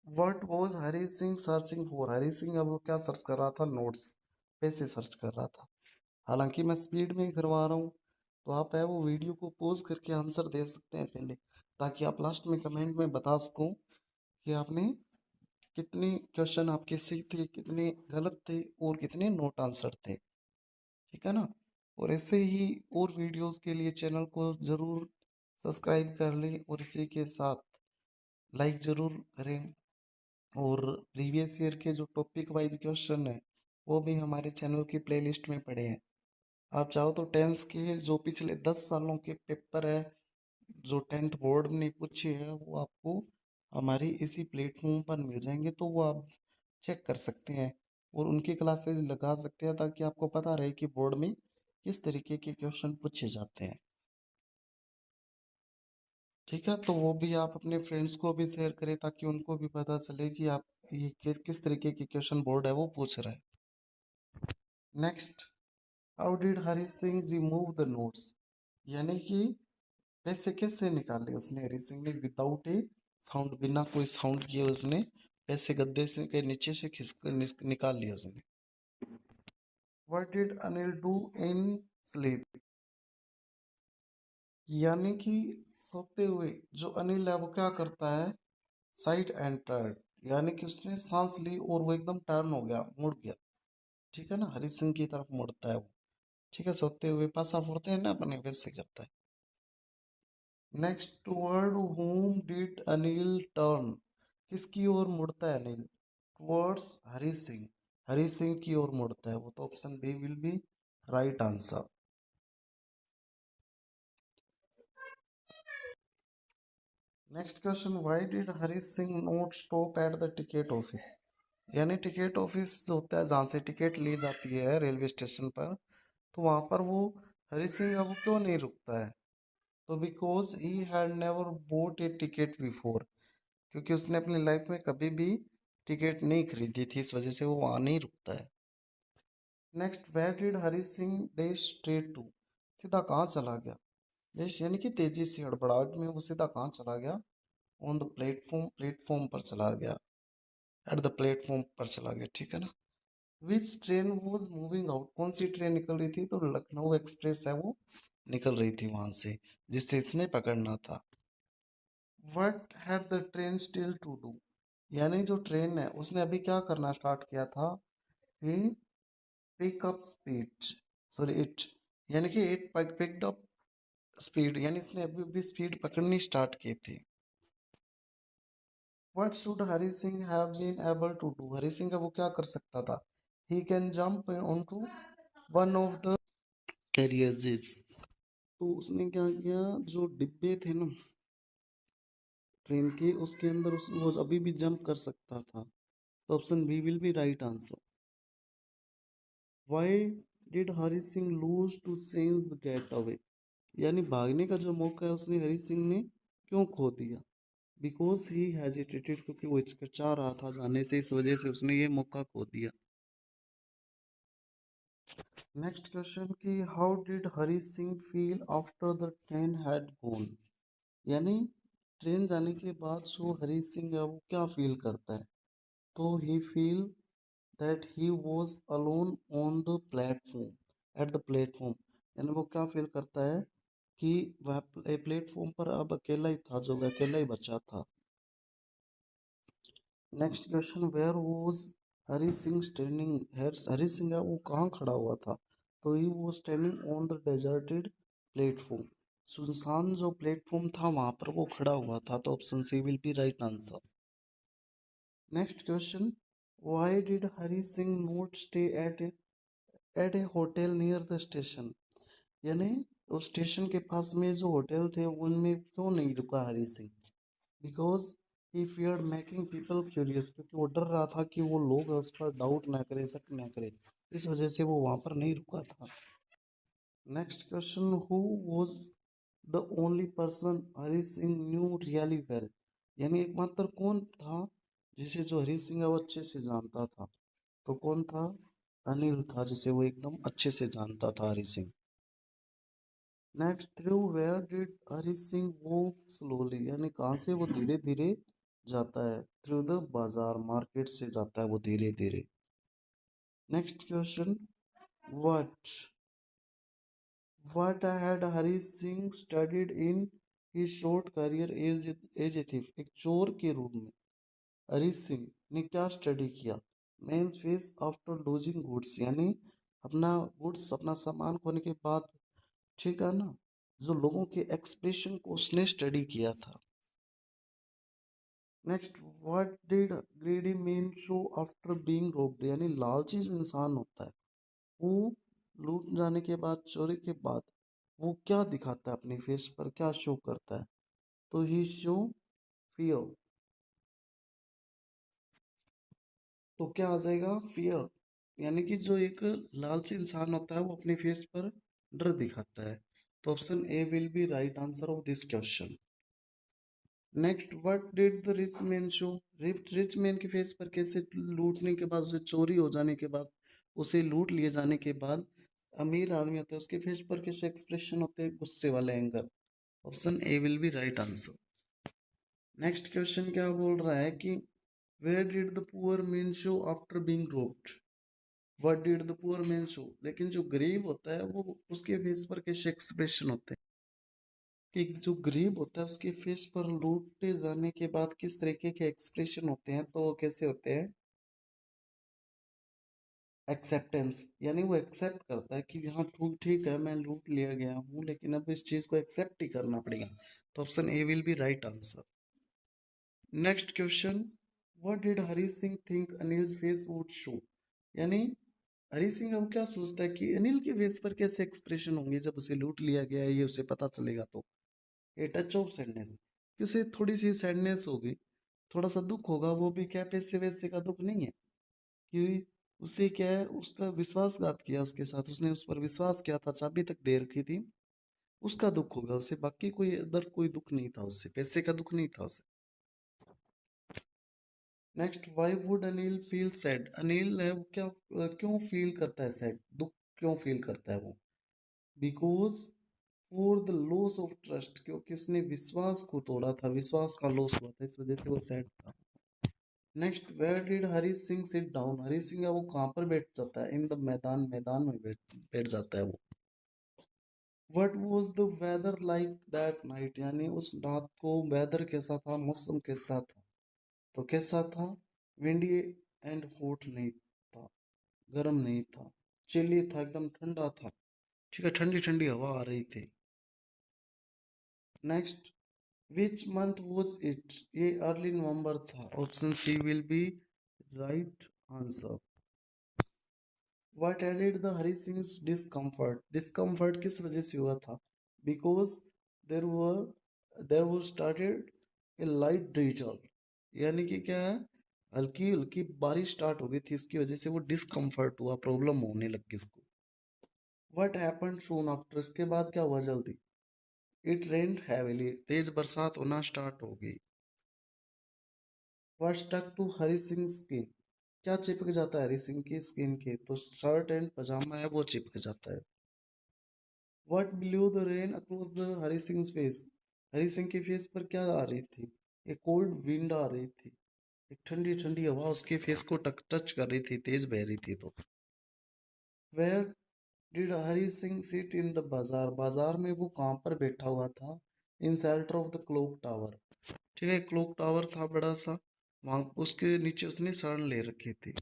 what was Hari Singh searching for, Hari Singh अब वो क्या सर्च कर रहा था, नोट्स, पैसे सर्च कर रहा था। हालांकि मैं स्पीड में ही करवा रहा हूँ, तो आप है वो वीडियो को पॉज करके आंसर दे सकते हैं पहले, ताकि आप लास्ट में कमेंट में बता सको कि आपने कितने क्वेश्चन आपके सही थे, कितने गलत थे और कितने नोट आंसर थे, ठीक है ना। और ऐसे ही और वीडियोस के लिए चैनल को ज़रूर सब्सक्राइब कर लें और इसी के साथ लाइक ज़रूर करें। और प्रीवियस ईयर के जो टॉपिक वाइज क्वेश्चन है वो भी हमारे चैनल की प्लेलिस्ट में पड़े हैं। आप चाहो तो टेंथ के जो पिछले 10 सालों के पेपर है, जो टेंथ बोर्ड ने पूछे हैं, वो आपको हमारी इसी प्लेटफॉर्म पर मिल जाएंगे, तो वो आप चेक कर सकते हैं और उनकी क्लासेस लगा सकते हैं, ताकि आपको पता रहे कि बोर्ड में किस तरीके के क्वेश्चन पूछे जाते हैं, ठीक है। तो वो भी आप अपने फ्रेंड्स को भी शेयर करें, ताकि उनको भी पता चले कि आप ये किस तरीके के क्वेश्चन बोर्ड है वो पूछ रहा है। Next, how did Hari Singh remove the notes, यानी कि पैसे कैसे निकाले उसने, हरी सिंह ने विदाउट ए साउंड, बिना कोई साउंड किए उसने पैसे गद्दे से के नीचे से निकाल लिए उसने। What did Anil do in sleep, यानी कि सोते हुए जो अनिल है वो क्या करता है, साइड एंड टर्न, यानी कि उसने सांस ली और वो एकदम टर्न हो गया, मुड़ गया, ठीक है ना, हरी सिंह की तरफ मुड़ता है वो, ठीक है, सोते हुए पासा फोड़ते हैं ना अपने, वैसे करता है। Next, toward whom did Anil turn, किसकी ओर मुड़ता है अनिल, टुवर्ड्स हरी सिंह, हरी सिंह की ओर मुड़ता है वो, तो option B will be right answer. Next question, why did Hari Singh not stop at the ticket office, यानी टिकट ऑफिस जो होता है जहाँ से टिकट ली जाती है रेलवे स्टेशन पर, तो वहाँ पर वो हरी सिंह अब क्यों नहीं रुकता है, तो because he had never boat A ticket before, क्योंकि उसने अपनी लाइफ में कभी भी टिकट नहीं खरीदी थी, इस वजह से वो वहाँ नहीं रुकता है। Next, where did Hari Singh dash straight to, सीधा कहाँ चला गया, डैश यानी कि तेजी से, हड़बड़ाहट में वो सीधा कहाँ चला गया, ऑन द प्लेटफॉर्म, प्लेटफॉर्म पर चला गया, एट द प्लेटफॉर्म पर चला गया, ठीक है ना। विच ट्रेन वॉज मूविंग आउट, कौन सी ट्रेन निकल रही थी, तो लखनऊ एक्सप्रेस है वो निकल रही थी वहां से, जिससे इसने पकड़ना था। What had the train still to do, यानी जो ट्रेन है उसने अभी क्या करना स्टार्ट किया था, he pick up speed, sorry it, यानी कि इट पिक्ड अप स्पीड, यानी इसने अभी भी स्पीड पकड़नी स्टार्ट की थी। What should Hari Singh have been able to do? Hari Singh का वो क्या कर सकता था? He can jump onto one of the carriages. तो उसने क्या किया, जो डिब्बे थे ना ट्रेन के, उसके अंदर वो अभी भी जंप कर सकता था। तो option B will be right answer. Why did Hari Singh lose to sense the getaway? यानी भागने का जो मौका है उसने हरी सिंह ने क्यों खो दिया? बिकॉज ही हेजिटेटेड, क्योंकि वो हिचकिचा रहा था जाने से, इस वजह से उसने ये मौका खो दिया। नेक्स्ट क्वेश्चन कि how did Hari Singh feel after the train had gone, यानी ट्रेन जाने के बाद जो हरी सिंह है वो क्या फील करता है, तो he feel that he was alone on the platform, at the platform, यानी वो क्या फील करता है कि वह प्लेटफॉर्म पर अब अकेला ही था, जो वह अकेला ही बचा था। Next question, where was Hari Singh standing, Hari Singh है वो कहाँ खड़ा हुआ था, तो ही वो standing on the deserted platform, सुनसान जो प्लेटफॉर्म था वहां पर वो खड़ा हुआ था, तो option C will be right answer. Next question, why did Hari Singh not stay at a hotel near the station, यानी उस स्टेशन के पास में जो होटल थे उनमें क्यों नहीं रुका Hari Singh? Because he feared making people curious, क्योंकि वो डर रहा था कि वो लोग उस पर डाउट ना करे, शक ना करे, इस वजह से वो वहां पर नहीं रुका था। Next question, who was the only person Hari Singh new really well, यानी एकमात्र कौन था जिसे जो हरी सिंह है वो अच्छे से जानता था, तो कौन था? अनिल था, जिसे वो एकदम अच्छे से जानता था Hari Singh. Next, through where did Hari Singh walk slowly, यानी कहाँ से वो धीरे धीरे जाता है? थ्रू द बाजार, मार्केट से जाता है वो धीरे धीरे। Next question, what what had Hari Singh studied in his short career as a thief, एक चोर के रूप में हरी सिंह ने क्या स्टडी किया? Main face after losing goods, यानी अपना गुड्स, अपना सामान खोने के बाद, ठीक है ना, जो लोगों के एक्सप्रेशन को उसने स्टडी किया था। Next, what did greedy man show after being robed, यानी लालची जो इंसान होता है वो लूट जाने के बाद, चोरी के बाद, वो क्या दिखाता है अपने फेस पर, क्या शो करता है? तो ही शो फियर, तो क्या आ जाएगा? फियर, यानी कि जो एक लालची इंसान होता है वो अपने फेस पर डर दिखाता है, तो option A will be right answer of this question. Next, what did the rich man show, rich man के फेस पर कैसे, लूटने के बाद, उसे चोरी हो जाने के बाद, उसे लूट लिए जाने के बाद अमीर आदमी होता है उसके फेस पर कैसे एक्सप्रेशन होते हैं? गुस्से वाले, anger, option A will be right answer. Next question क्या बोल रहा है कि where did the poor man show after being robbed, what did the poor man show, लेकिन जो गरीब होता है वो उसके फेस पर कैसे एक्सप्रेशन होते हैं? कि जो गरीब होता है उसके फेस पर लूटे जाने के बाद किस तरीके के एक्सप्रेशन होते हैं, तो वो कैसे होते हैं? एक्सेप्टेंस, यानी वो एक्सेप्ट करता है कि हाँ ठीक ठीक है, मैं लूट लिया गया हूँ लेकिन अब इस चीज को एक्सेप्ट ही करना पड़ेगा, तो option A will be right answer. Next question, what did Hari Singh think Anil face would show, यानी हरी सिंह अब क्या सोचता है कि अनिल के फेस पर कैसे एक्सप्रेशन होंगे जब उसे लूट लिया गया है, ये उसे पता चलेगा, तो ए टच ऑफ सैडनेस, कि उसे थोड़ी सी सैडनेस होगी, थोड़ा सा दुख होगा, वो भी क्या पैसे वैसे का दुख नहीं है, कि उसे क्या है, उसका विश्वासघात किया उसके साथ, उसने उस पर विश्वास किया था, चाबी तक दे रखी थी, उसका दुख होगा उसे, बाकी कोई अदर कोई दुख नहीं था उससे, पैसे का दुख नहीं था उसे। Next, why would Anil feel sad, Anil है वो क्या क्यों फील करता है सैड, दुख क्यों फील करता है वो? Because for the loss of trust, क्योंकि उसने विश्वास को तोड़ा था, विश्वास का लॉस हुआ था, इस वजह से वो सैड था। Next, where did Hari Singh sit down? Hari Singh है वो कहाँ पर बैठ जाता है? इन द मैदान, मैदान में बैठ जाता है वो। What was the weather like that night? यानी उस रात को वेदर कैसा था, मौसम कैसा था? तो कैसा था? विंडी एंड हॉट नहीं था, गर्म नहीं था, चिली था, एकदम ठंडा था। ठीक है, ठंडी ठंडी हवा आ रही थी। Next, which month was it? ये अर्ली नवंबर था। Option C will be right answer. What added the Hari Singh's discomfort? Discomfort किस वजह से हुआ था? Because there were there was started a light drizzle, यानी कि क्या है, हल्की हल्की बारिश स्टार्ट हो गई थी, इसकी वजह से वो डिस्कम्फर्ट हुआ, प्रॉब्लम होने लगी इसको। What happened soon after? इसके बाद क्या हुआ जल्दी? It rained heavily, तेज बरसात होना स्टार्ट हो गई। What stuck to Hari Singh's skin? क्या चिपक जाता है हरी सिंह की स्किन के? तो शर्ट एंड पजामा है वो चिपक जाता है। What blew the rain across the Hari Singh face? Hari Singh के फेस पर क्या आ रही थी? एक कोल्ड विंड आ रही थी, एक ठंडी ठंडी हवा उसके फेस को टच कर रही थी, तेज बह रही थी। तो where did Hari Singh sit in the bazaar? बाजार में वो कहाँ पर बैठा हुआ था? In shelter of the clock tower. ठीक है, क्लॉक टावर था बड़ा सा, वहां उसके नीचे उसने शरण ले रखी थी।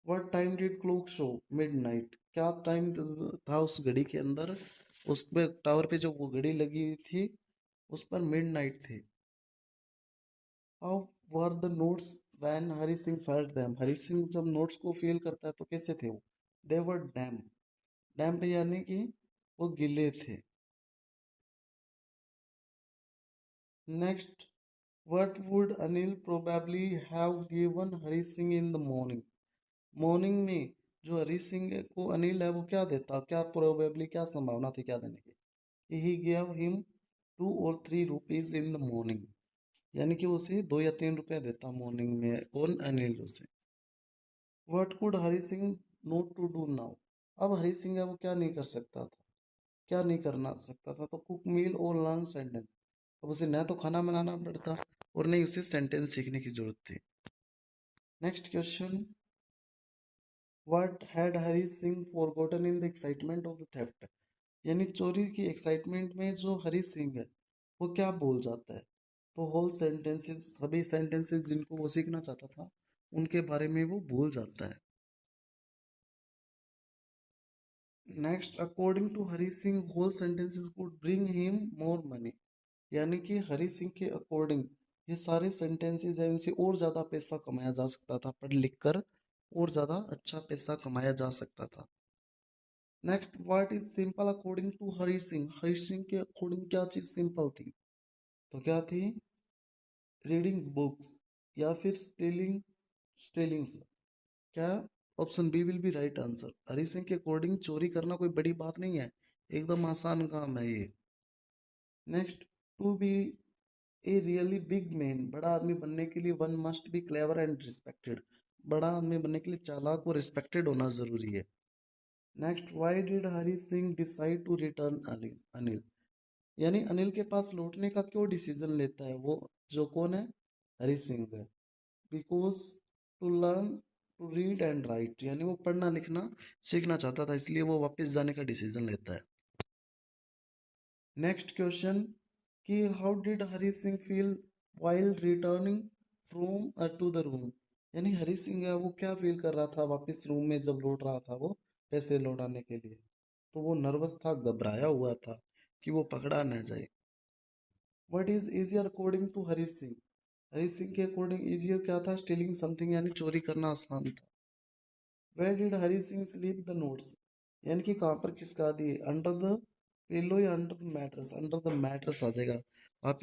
What time did clock show? Midnight. क्या टाइम था उस घड़ी के अंदर? उस पे टावर पे जो वो घड़ी लगी हुई थी उस पर मिडनाइट थी। How were the notes when Hari Singh felt them? Hari Singh जब नोट्स को फील करता है तो कैसे थे वो? दे वर डैम। डैम पे यानी कि वो गिले थे। Next, what would Anil probably have given Hari Singh in the morning? Morning में जो हरी सिंह को अनिल है वो क्या देता, क्या प्रोबेबली क्या संभावना थी क्या देने की? He gave him 2 or 3 rupees in the morning, यानी कि उसे 2 या 3 रुपए देता मॉर्निंग में, कौन? अनिल उसे। What could Hari Singh not to do now? अब हरी सिंह है वो क्या नहीं कर सकता था, क्या नहीं करना सकता था? तो कुक मील और लर्न सेंटेंस। अब उसे न तो खाना बनाना पड़ता और नहीं उसे सेंटेंस सीखने की जरूरत थी। Next question, what had Hari Singh forgotten in the excitement of the theft? यानी चोरी की एक्साइटमेंट में जो हरी सिंह है वो क्या भूल जाता है? तो होल सेंटेंसेस, सभी सेंटेंसेस जिनको वो सीखना चाहता था उनके बारे में वो भूल जाता है। Next, according to Hari Singh whole sentences could bring him more money, यानी कि हरी सिंह के अकॉर्डिंग ये सारे सेंटेंसेस हैं, इनसे और ज़्यादा पैसा कमाया जा सकता था, पढ़ लिख कर और ज़्यादा अच्छा पैसा कमाया जा सकता था। Next, what is simple according to Hari Singh? Hari Singh के अकॉर्डिंग क्या चीज़ सिंपल थी? तो क्या थी? रीडिंग बुक्स या फिर स्टीलिंग, स्टीलिंग्स। क्या? Option B will be right answer. Hari Singh के अकॉर्डिंग चोरी करना कोई बड़ी बात नहीं है, एकदम आसान काम है ये। Next, to be a really big man, बड़ा आदमी बनने के लिए one must be clever and respected, बड़ा आदमी बनने के लिए चालाक और रिस्पेक्टेड होना जरूरी है। Next, why did Hari Singh decide to return Anil? Anil यानी अनिल के पास लौटने का क्यों डिसीजन लेता है वो, जो कौन है? हरी सिंह है। Because to learn to read and write, यानी वो पढ़ना लिखना सीखना चाहता था, इसलिए वो वापस जाने का डिसीजन लेता है। नेक्स्ट क्वेश्चन, कि how did Hari Singh feel while returning from to the room? यानी हरी सिंह है वो क्या फील कर रहा था वापस रूम में जब लौट रहा था वो पैसे लौटाने के लिए? तो वो नर्वस था, घबराया हुआ था कि वो पकड़ा न जाए। What is easier according to Hari Singh? Hari Singh के अकॉर्डिंग इजियर क्या था? स्टीलिंग समथिंग, यानी चोरी करना आसान था। Where did Hari Singh sleep the notes? यानी कि कहाँ पर खिसका दिए? अंडर द पिलो या under the mattress? Under the mattress आ जाएगा। वापिस